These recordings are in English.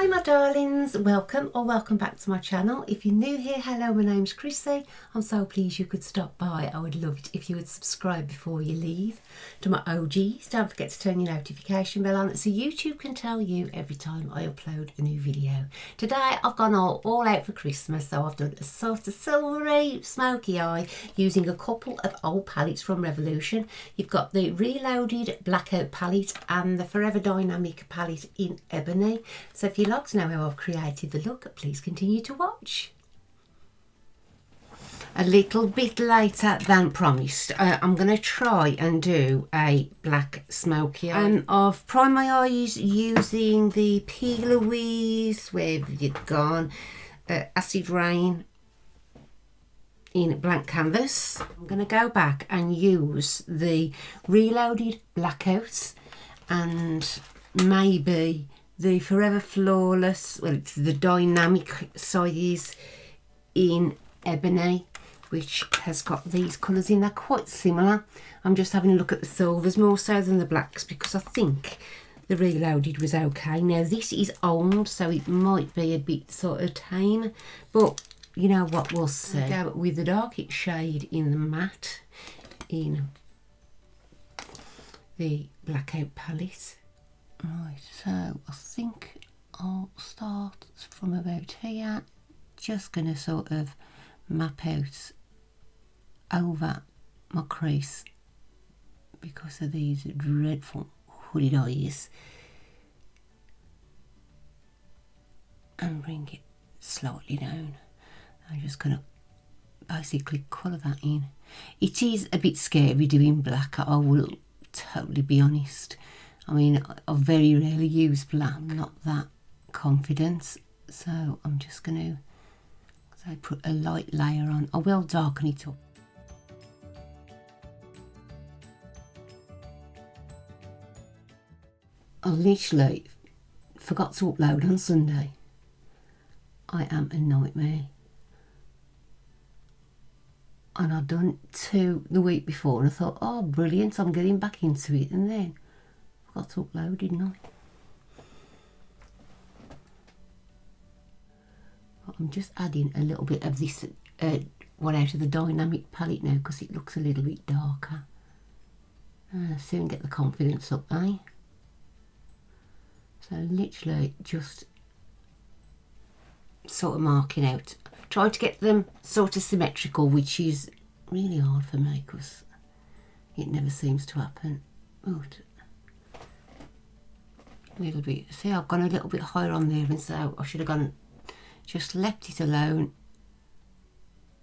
Hi my darlings, welcome back to my channel. If you're new here, hello, my name's Chrissy. I'm so pleased you could stop by. I would love it if you would subscribe before you leave. To my OGs, don't forget to turn your notification bell on so YouTube can tell you every time I upload a new video. Today I've gone all out for Christmas, so I've done a sort of silvery smoky eye using a couple of old palettes from Revolution. You've got the Reloaded Blackout palette and the Forever Dynamic palette in Ebony. So if you'd like to know how I've created the look, please continue to watch. A little bit later than promised, I'm going to try and do a black smoky eye. I've primed my eyes using the P. Louise, where have you gone, Acid Rain in blank canvas. I'm going to go back and use the Reloaded Blackouts and maybe the Forever Flawless, well, it's the dynamic size in Ebony, which has got these colours in. They're quite similar. I'm just having a look at the silvers more so than the blacks because I think the Reloaded was okay. Now this is old, so it might be a bit sort of tame, but you know what, we'll see. Go with the darkest shade in the matte in the Blackout palette. Right, so I think I'll start from about here. Just going to sort of map out over my crease because of these dreadful hooded eyes, and bring it slightly down. I'm just going to basically colour that in. It is a bit scary doing black, I will totally be honest. I mean, I very rarely use black. I'm not that confident, so I'm just going to put a light layer on. I will darken it up. I literally forgot to upload on Sunday. I am a nightmare. And I'd done 2 the week before and I thought, oh brilliant, I'm getting back into it, and then got to upload, didn't I? I'm just adding a little bit of this one out of the Dynamic palette now because it looks a little bit darker. Soon get the confidence up, eh? So literally just sort of marking out, trying to get them sort of symmetrical, which is really hard for me because it never seems to happen. Oh, a little bit. See, I've gone a little bit higher on there, and so I should have gone, just left it alone.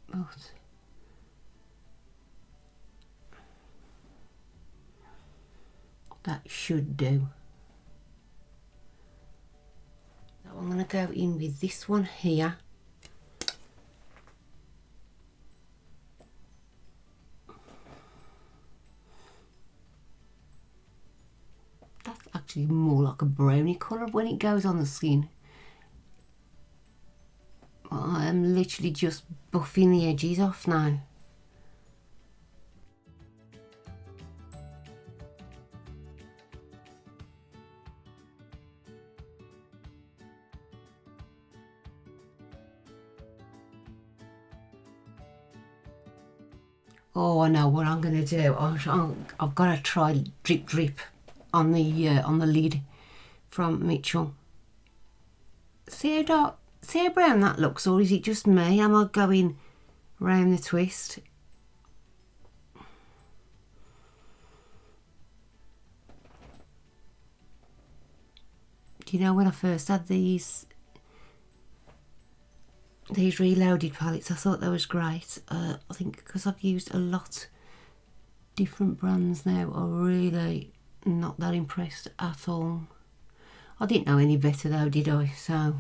But that should do. So I'm going to go in with this one here. Actually more like a brownie colour when it goes on the skin. I am literally just buffing the edges off now. Oh, I know what I'm going to do. I've got to try drip drip on the lid from Mitchell. See how dark, see how brown that looks, or is it just me? Am I going round the twist? Do you know when I first had these Reloaded palettes, I thought that was great. I think because I've used a lot different brands now, I'm really not that impressed at all. I didn't know any better though, did I? So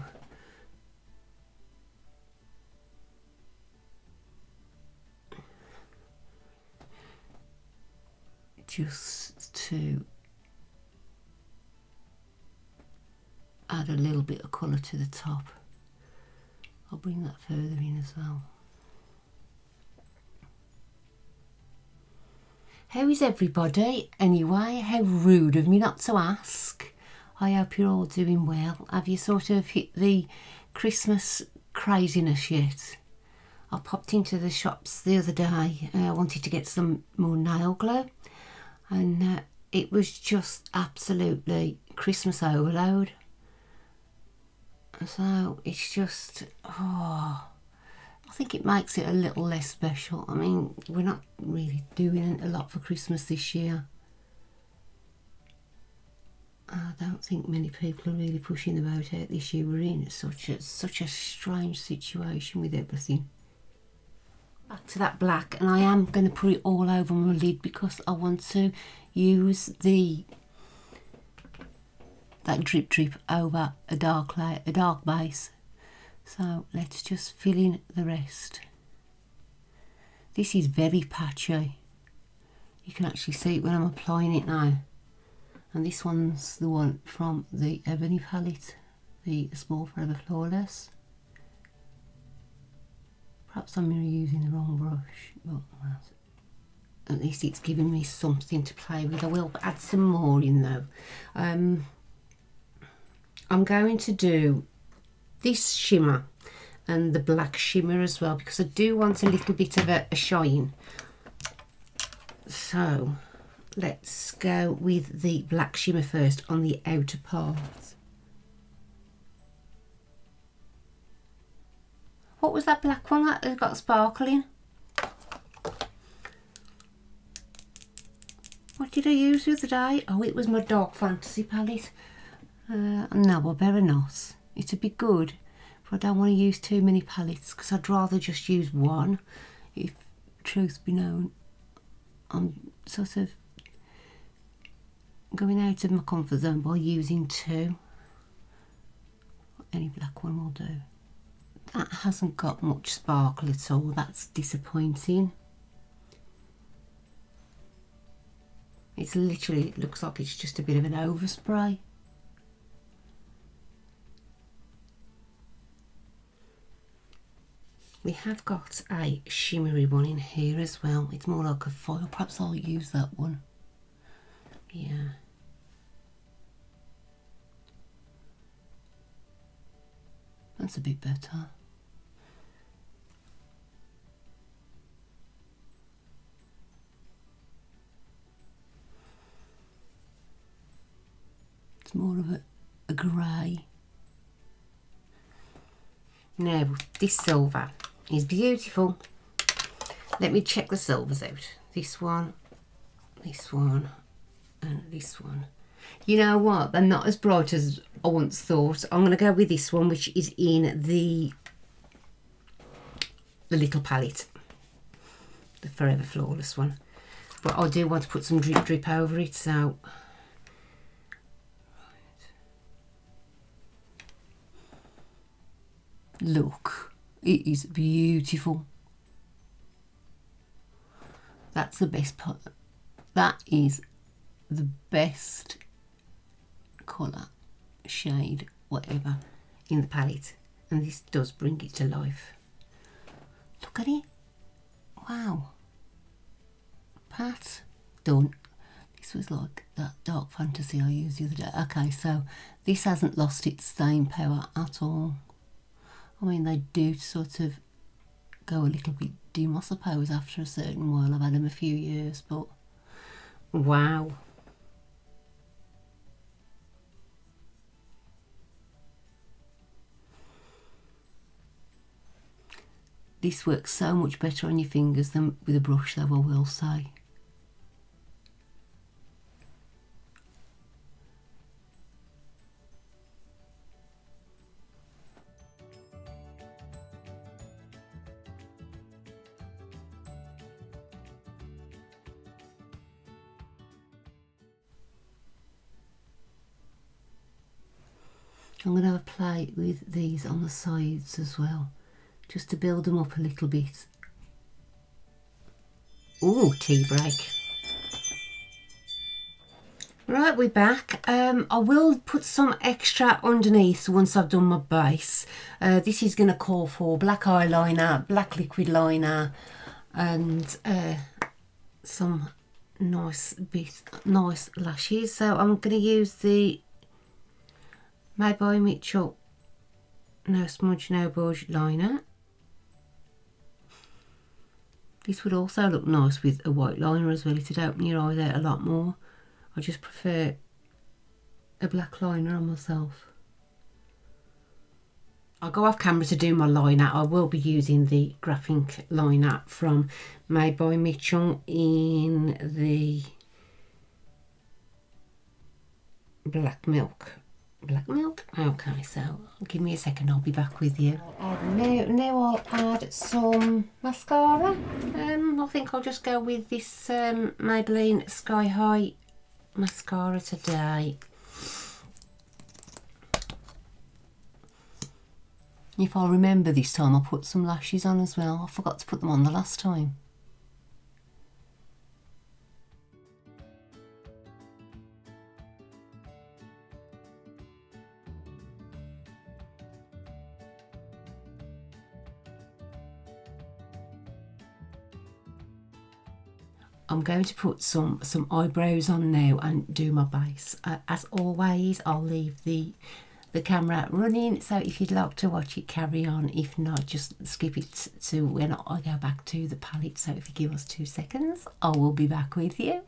just to add a little bit of colour to the top, I'll bring that further in as well. How is everybody anyway? How rude of me not to ask. I hope you're all doing well. Have you sort of hit the Christmas craziness yet? I popped into the shops the other day. I wanted to get some more nail glue, and it was just absolutely Christmas overload. So it's just, I think it makes it a little less special. I mean, we're not really doing a lot for Christmas this year. I don't think many people are really pushing the boat out this year. We're in such a strange situation with everything. Back to that black, and I am going to put it all over my lid because I want to use that drip over a dark base. So let's just fill in the rest. This is very patchy. You can actually see it when I'm applying it now. And this one's the one from the Ebony palette, the Small Forever Flawless. Perhaps I'm using the wrong brush, but at least it's giving me something to play with. I will add some more in though. I'm going to do this shimmer and the black shimmer as well because I do want a little bit of a shine. So let's go with the black shimmer first on the outer part. What was that black one that has got sparkle in? What did I use the other day? Oh, it was my Dark Fantasy palette. No, I better not. It'd be good, but I don't want to use too many palettes because I'd rather just use one. If truth be known, I'm sort of going out of my comfort zone by using two. Any black one will do. That hasn't got much sparkle at all. That's disappointing. It's literally, it looks like it's just a bit of an overspray. We have got a shimmery one in here as well. It's more like a foil. Perhaps I'll use that one. Yeah. That's a bit better. It's more of a grey. Now, this silver is beautiful. Let me check the silvers out. This one, and this one. You know what? They're not as bright as I once thought. I'm going to go with this one, which is in the little palette, the Forever Flawless one. But I do want to put some drip over it, so look, it is beautiful. That's the best part. That is the best colour, shade, whatever in the palette, and this does bring it to life. Look at it. Wow. Pat, done. This was like that Dark Fantasy I used the other day. Okay, so this hasn't lost its staying power at all. I mean, they do sort of go a little bit dim, I suppose, after a certain while. I've had them a few years, but wow. This works so much better on your fingers than with a brush, though, I will say. I'm going to have a play with these on the sides as well, just to build them up a little bit. Ooh, tea break. Right, we're back. I will put some extra underneath once I've done my base. This is going to call for black eyeliner, black liquid liner, and some nice lashes. So I'm going to use the Made by Mitchell No Smudge No Budge liner. This would also look nice with a white liner as well. It'd open your eyes out a lot more. I just prefer a black liner on myself. I'll go off camera to do my liner. I will be using the graphic liner from Made by Mitchell in the black milk. Black milk? Okay, so give me a second, I'll be back with you. Now I'll add some mascara. I think I'll just go with this Maybelline Sky High mascara today. If I remember this time, I'll put some lashes on as well. I forgot to put them on the last time. I'm going to put some eyebrows on now and do my base. As always, I'll leave the camera running, so if you'd like to watch it, carry on. If not, just skip it to when I go back to the palette. So if you give us 2 seconds, I will be back with you.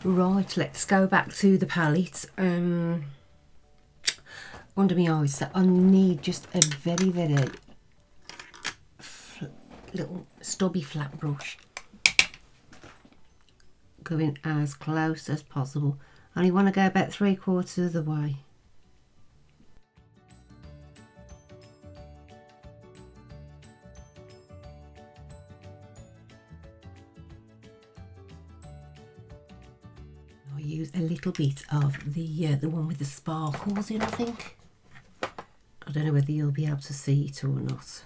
Right, let's go back to the palette. Under my eyes, I need just a very, very little stubby flat brush. Going as close as possible. I only want to go about 3/4 of the way. I use a little bit of the one with the sparkles in, I think. I don't know whether you'll be able to see it or not.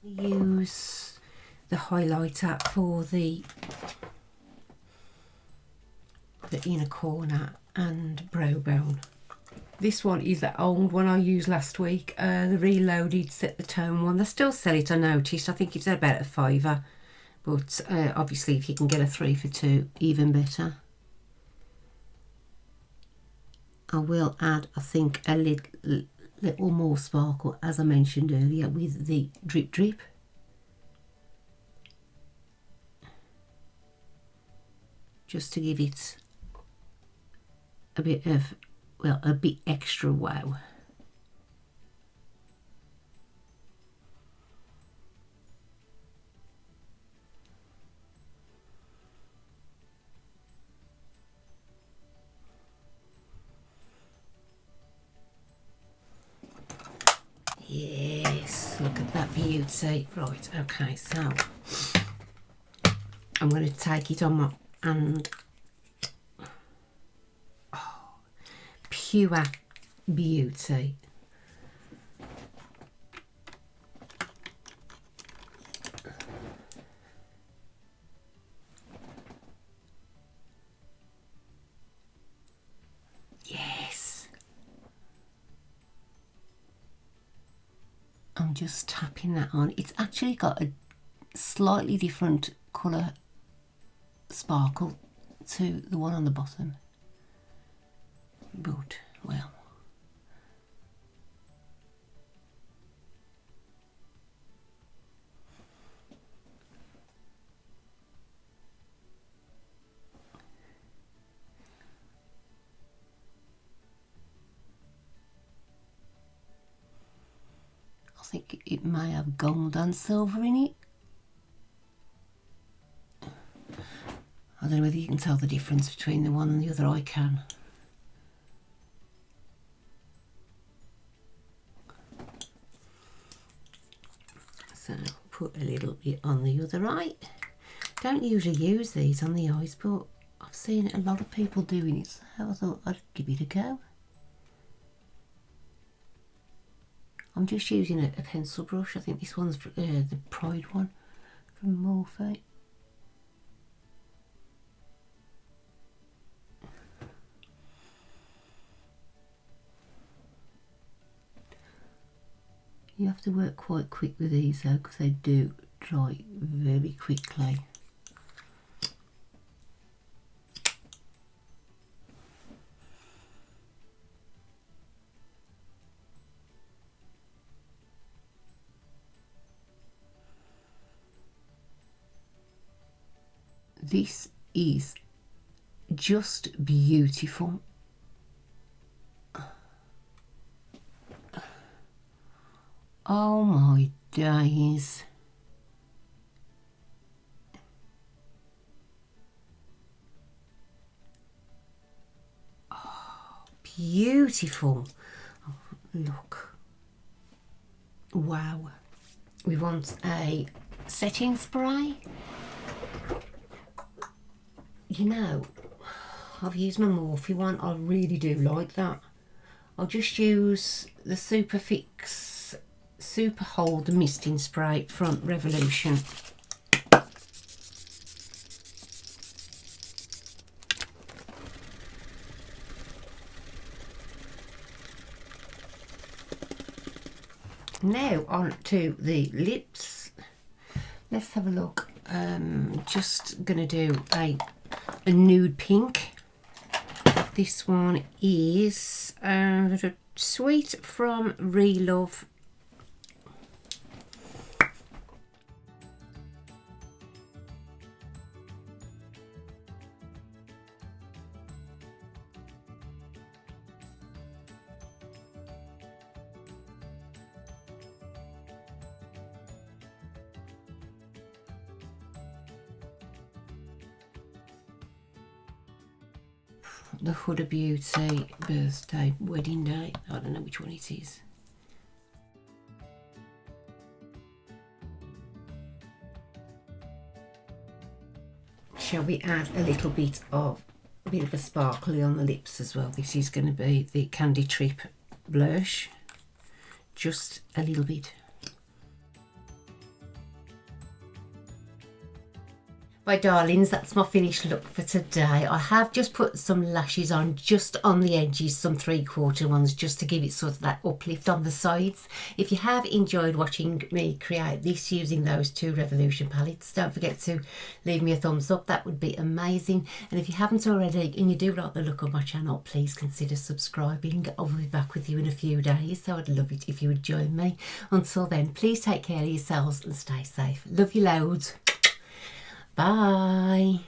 Use the highlighter for the inner corner and brow bone. This one is that old one I used last week, the Reloaded Set the Tone one. They still sell it, I noticed. I think it's about a £5, but obviously if you can get a 3 for 2, even better. I will add, I think, a little more sparkle, as I mentioned earlier, with the Drip Drip. Just to give it a bit of, well, a bit extra wow. Yes, look at that beauty. Right, okay, so I'm going to take it on my hand. Oh, pure beauty. Yes. I'm just tapping that on. It's actually got a slightly different colour sparkle to the one on the bottom, but well, I think it may have gold and silver in it. I don't know whether you can tell the difference between the one and the other. I can. So put a little bit on the other eye. Don't usually use these on the eyes, but I've seen a lot of people doing it, so I thought I'd give it a go. I'm just using a pencil brush. I think this one's the Pride one from Morphe. You have to work quite quick with these though, because they do dry very quickly. This is just beautiful. Oh my days. Oh, beautiful. Oh, look. Wow. We want a setting spray. You know, I've used my Morphe one. I really do like that. I'll just use the Superfix Super Hold Misting Spray from Revolution. Now on to the lips. Let's have a look. Just gonna do a a nude pink. This one is Sweet from Relove. The Huda Beauty birthday, wedding day. I don't know which one it is. Shall we add a little bit of a sparkly on the lips as well? This is going to be the Candy Trip blush. Just a little bit. My darlings, that's my finished look for today. I have just put some lashes on, just on the edges, some 3/4 ones, just to give it sort of that uplift on the sides. If you have enjoyed watching me create this using those two Revolution palettes, don't forget to leave me a thumbs up. That would be amazing. And if you haven't already and you do like the look of my channel, please consider subscribing. I'll be back with you in a few days, so I'd love it if you would join me. Until then, please take care of yourselves and stay safe. Love you loads. Bye.